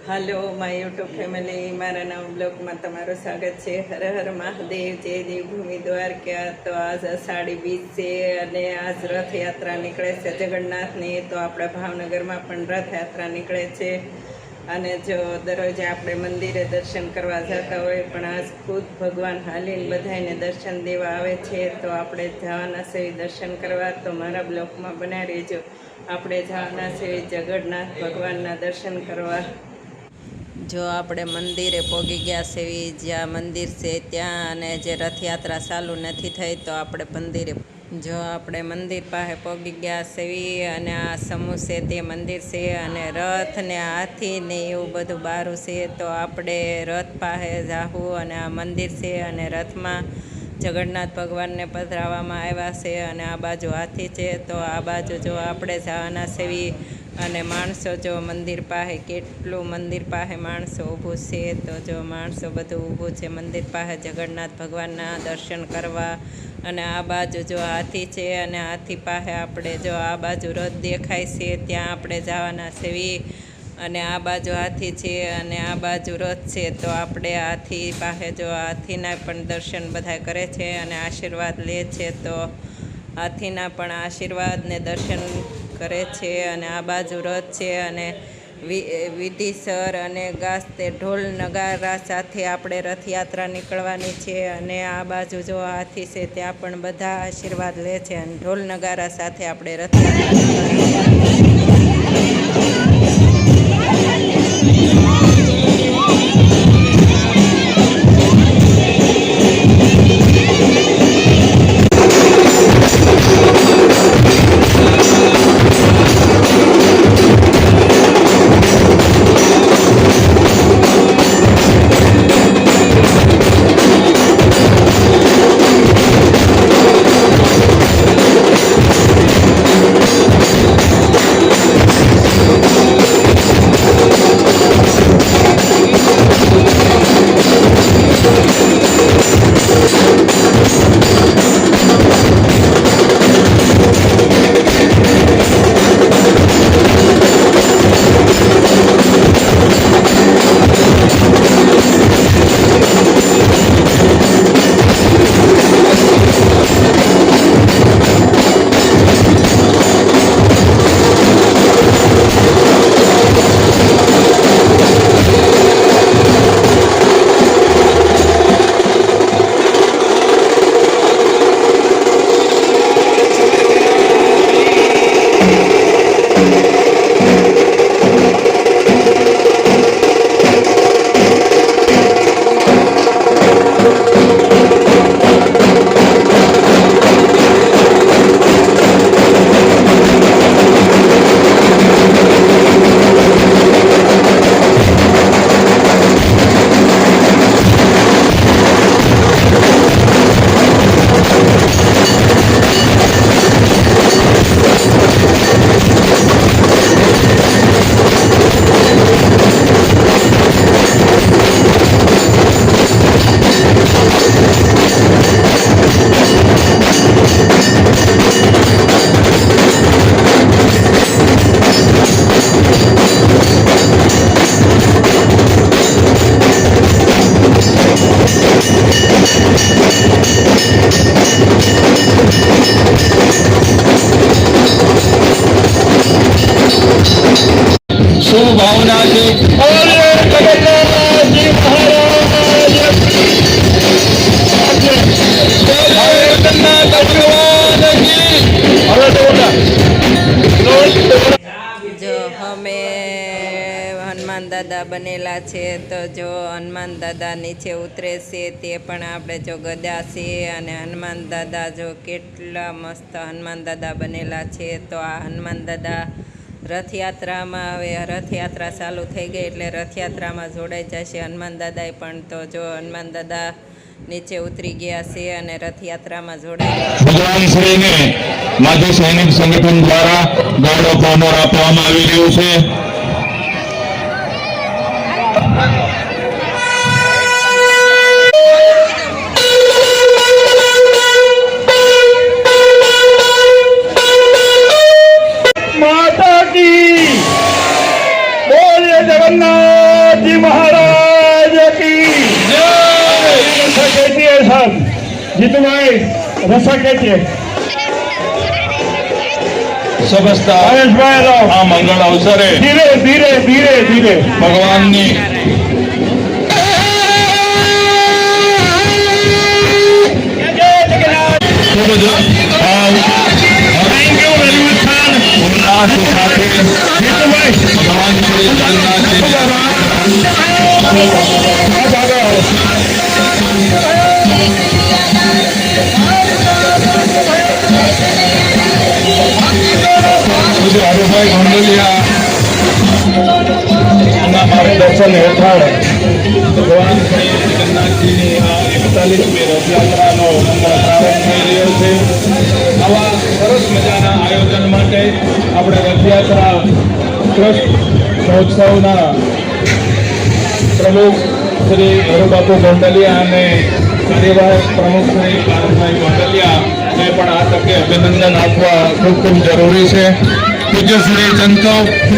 Hello my YouTube family मारा नवा blog में तमारू स्वागत है। हर हर महादेव जय देवभूमि द्वारका। तो आज अषाढ़ी बीज से अने आज रथ यात्रा निकळे छे जगन्नाथनी। तो आपणे भावनगर में पण रथ यात्रा निकळे छे अने जो दररोज आपणे मंदिरे दर्शन करवा जाता होय पण आज खुद भगवान हालीने बधाने दर्शन देवा आवे छे। तो आपणे जवाना छे दर्शन करवा। तो मारा ब्लॉग में बना रहीजो। आपणे जवाना छे जगन्नाथ भगवानना दर्शन करवा। जो आपणे मंदिरे पोगी गया से ज्यां मंदिर से त्यां अने जे रथयात्रा चालू नथी थई तो आपणे मंदिरे जो आपणे मंदिर पासे पोगी गया सेवी अने आ समूह से ते मंदिर से अने रथ ने हाथी ने एवुं बधुं बारू छे। तो आपणे रथ पासे जाहू अने आ मंदिर से अने रथमां जगन्नाथ भगवान ने पधराववामां आव्या छे अने आ बाजू हाथी छे। तो आ बाजू जो आपणे जवाना छेवी अने माणसो जो मंदिर पासे केटलुं मंदिर पासे माणसो ऊभुं छे। तो जो माणसो बधुं ऊभुं छे मंदिर पासे जगन्नाथ भगवानना दर्शन करवा। अने आ बाजू जो हाथी छे अने हाथी पासे आपणे जो आ बाजू रथ देखाय छे त्यां आपणे जवाना छेवी अने आ बाजू हाथी छे अने आ बाजू रथ छे। तो आपणे हाथी पासे जो हाथीना पण दर्शन बधाय करे छे अने आशीर्वाद ले छे। तो हाथीना पण आशीर्वाद ने दर्शन करे छे अने आ बाजू रथ छे अने विधिसर अने गास्ते ढोल नगारा साथे आपणे रथयात्रा निकळवानी छे। अने आ बाजू जो हाथी छे त्यां पण बधा आशीर्वाद ले छे अने ढोल नगारा साथे आपणे रथयात्रा निकळवानी भावना जी और जगन्नाथ जी महाराज जगन्नाथ भगवान की जो हमें हनुमान दादा बनेला छे। तो जो हनुमान दादा नीचे उतरे छे ते पण आपणे जो गदा छे अने हनुमान दादा जो केटला मस्त हनुमान दादा बनेला छे। तो आ हनुमान दादा रथयात्रा में हवे रथयात्रा चालू थई गई एटले रथयात्रा में जोड़ाई जशे हनुमान दादाए पण। तो जो हनुमान दादा नीचे उतरी गया छे अने रथयात्रा में जोड़ाई भगवान श्री ने माजी सैनिक संगठन द्वारा गार्ड ऑफ ऑनर आपवामां आवी रह्युं छे। माता की बोलिए जगन्नाथ। જીતુભાઈ રસોઈ સમસ્ત પરેશભાઈ આ મંગળ અવસરે ધીરે ધીરે ધીરે ધીરે ભગવાનની ખૂબ જ ઉલ્લાસ સાથે ભગવાન શ્રી જગન્નાથજી શ્રી હરિભાઈ ગોંડલિયા ના માર્ગદર્શન હેઠળ ભગવાન શ્રી જગન્નાથજીની આ 41મી રથયાત્રાનો મંગળ પ્રારંભ થઈ રહ્યો છે. આવા સરસ મજાના આયોજન માટે આપણે રથયાત્રા ટ્રસ્ટ મહોત્સવના પ્રમુખ શ્રી હરુબાપુ ગોંડલિયા અને કાર્યવાહક પ્રમુખ શ્રી પારસભાઈ ગોંડલિયાને પણ આ તકે અભિનંદન આપવા ખૂબ ખૂબ જરૂરી છે. પૂજ્ય શ્રી સંતો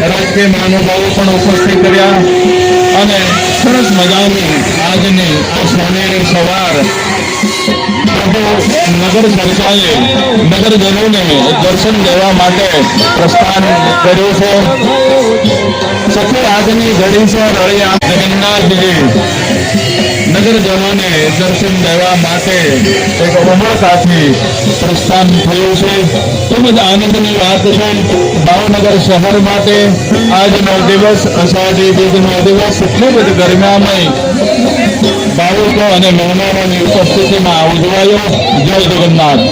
રાજકીય મહાનુભાવો પણ ઉપસ્થિત રહ્યા અને સરસ મજાની આજની આ સોનેરી સવાર પ્રભુ નગર સરકારે નગરજનોને દર્શન દેવા માટે પ્રસ્થાન કર્યું છે. સખી આજની ઘડી છે રળિયા જગન્નાથજી નગરજનોને દર્શન દેવા માટે એક ઉમળકાથી પ્રસ્થાન થયું છે. ખૂબ જ આનંદની વાત છે. ભાવનગર શહેર માટે આજનો દિવસ અષાઢી બીજનો દિવસ ખૂબ જ ગરમામય ભાવિકો અને મહેમાનોની ઉપસ્થિતિમાં ઉજવાયો. જય જગન્નાથ.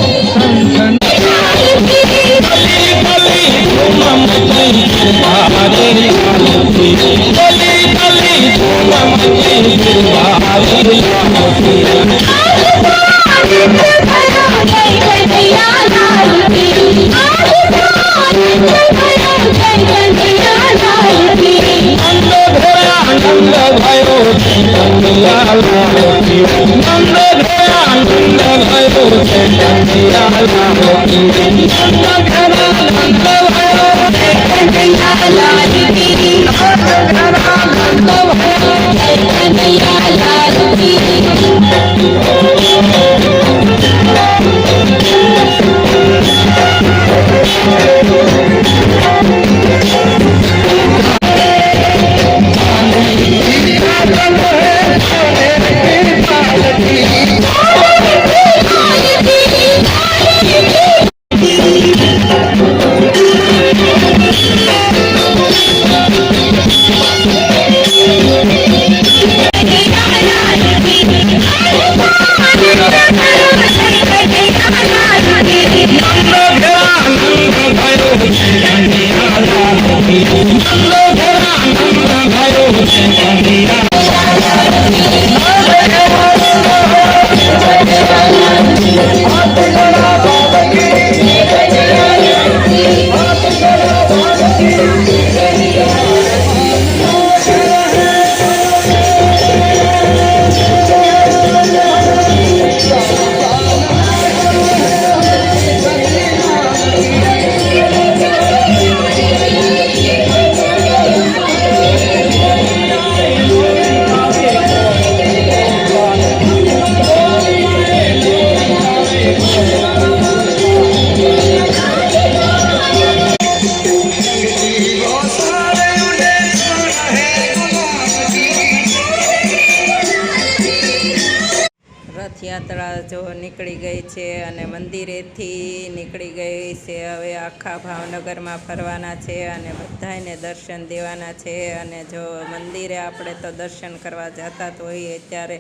રથયાત્રા જો નીકળી ગઈ છે અને મંદિરેથી નીકળી ગઈ છે. હવે આખા ભાવનગરમાં ફરવાના છે અને બધાને દર્શન દેવાના છે. અને જો મંદિરે આપણે તો દર્શન કરવા જતા તો હોઈએ, ત્યારે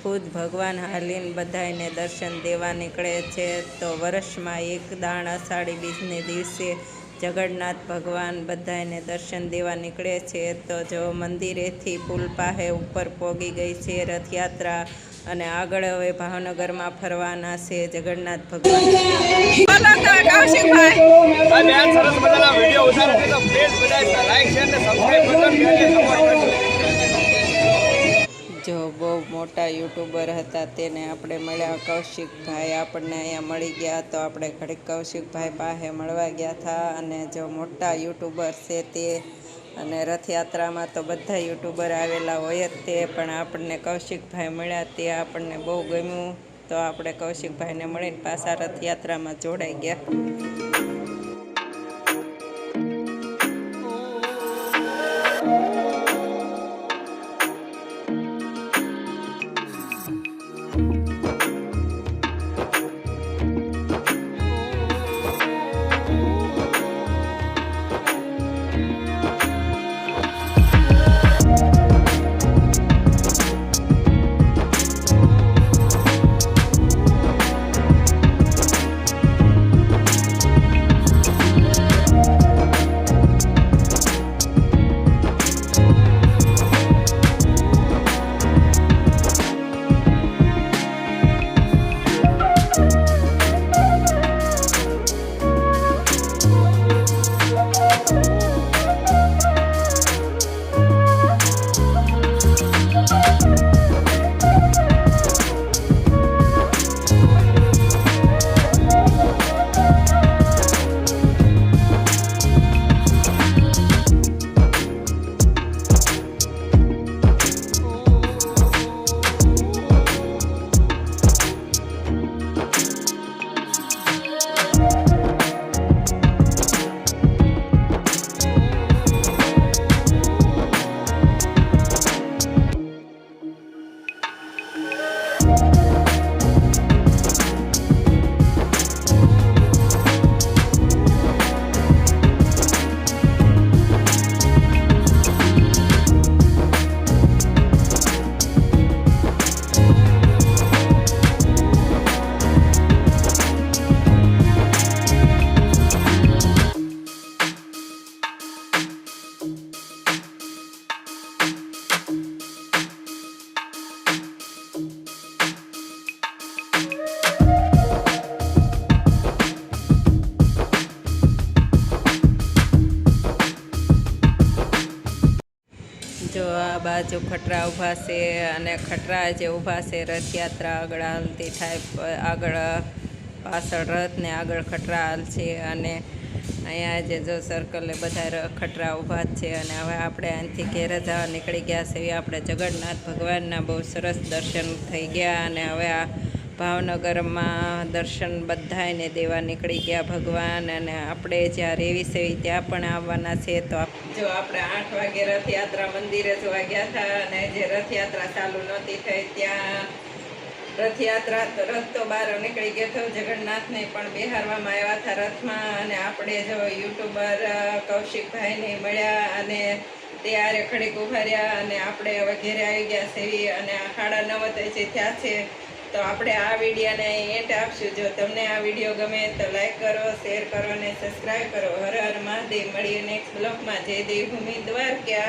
ખુદ ભગવાન હાલીને બધાને દર્શન દેવા નીકળે છે. તો વર્ષમાં એક દાણ અષાઢી બીજને દિવસે જગન્નાથ ભગવાન બધાને દર્શન દેવા નીકળે છે. તો જો મંદિરેથી પુલ પાસે ઉપર પોગી ગઈ છે રથયાત્રા અને આગળ હવે ભાવનગરમાં ફરવાના છે જગન્નાથ ભગવાન. જો બહુ મોટા યુટ્યુબર હતા તેને આપણે મળ્યા. કૌશિકભાઈ આપણને અહીંયા મળી ગયા તો આપણે ઘડીક કૌશિકભાઈ પાસે મળવા ગયા હતા. અને જો મોટા યુટ્યુબર છે તે, અને રથયાત્રામાં તો બધા યુટ્યુબર આવેલા હોય જ તે, પણ આપણને કૌશિકભાઈ મળ્યા તે આપણને બહુ ગમ્યું. તો આપણે કૌશિકભાઈને મળીને પાછા રથયાત્રામાં જોડાઈ ગયા. જો આ બાજુ ખટરા ઊભા છે અને ખટરા જે ઊભા છે રથયાત્રા આગળ હાલતી થાય, આગળ પાછળ રથ ને આગળ ખટરા હાલ છે. અને અહીંયા જે જો સર્કલે બધા ખટરા ઊભા જ છે. અને હવે આપણે અહીંથી ઘેર જવા નીકળી ગયા છે. આપણે જગન્નાથ ભગવાનના બહુ સરસ દર્શન થઈ ગયા. અને હવે આ ભાવનગરમાં દર્શન બધાને દેવા નીકળી ગયા ભગવાન. અને આપણે જ્યાં રેવી સેવી ત્યાં પણ આવવાના છે. તો જો આપણે 8 વાગે રથયાત્રા મંદિરે જોવા ગયા હતા. અને જે રથયાત્રા ચાલુ નહોતી થઈ ત્યાં રથયાત્રા રથ તો બહાર નીકળી ગયો હતો. જગન્નાથને પણ બેહારવામાં આવ્યા હતા રથમાં. અને આપણે જો યુટ્યુબર કૌશિકભાઈને મળ્યા અને તે આરે ઘડીક ઊભા રહ્યા. અને આપણે હવે ઘેરે આવી ગયા સેવી અને 9:30 જે થયા છે. તો આપણે આ વિડીયોને એન્ટ આપશું. જો તમને આ વિડીયો ગમે તો લાઈક કરો, શેર કરો અને સબસ્ક્રાઈબ કરો. હર હર મહાદેવ. મળીએ નેક્સ્ટ બ્લોગમાં. જય દેવભૂમિ દ્વારકા.